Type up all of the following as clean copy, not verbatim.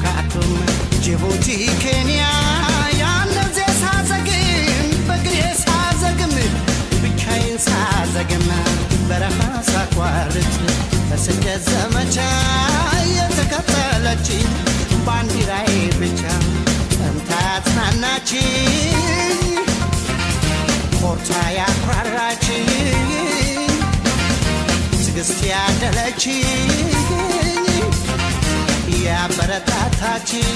ካርቱም ጅቡቲ ኬንያ ያነዘ ሳዘግም በግሬ ሳዘግም ብቻዬን ሳዘግም በረሃ ሳቋርጥ በስደት ዘመቻ የተከተለችኝ ባንዲራዬ ብቻ ጸንታ ያጽናናችኝ ኮርታ ያኩራራችኝ ትዕግስት ያደለችኝ ያበረታታችኝ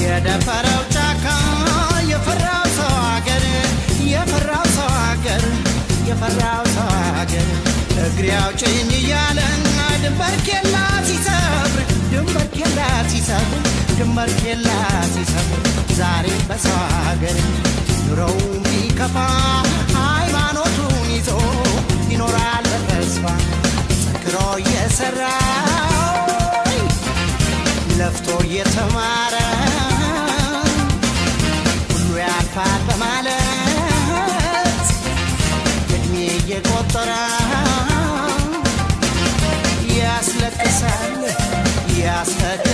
የደፈረው ጫካ የፈራው ሰው አገር የፈራው ሰው አገር የፈራው ሰው አገር እግሬ አውጪኝ እያለን ድንበር ኬላ ሲሰብር ድንበር ኬላ ሲሰብር ድንበር ኬላ ሲሰብር ዛሬ በሰው አገር ኑሮው ቢከፋ ሃይማኖቱን ይዞ ይኖራል በተስፋ ጠንክሮ እየሰራ ለፍቶ እየተማረ ሁሉ ያልፋል በማለት እድሜ እየቆጠረ ያስለቅሳል ያስፈቅዳል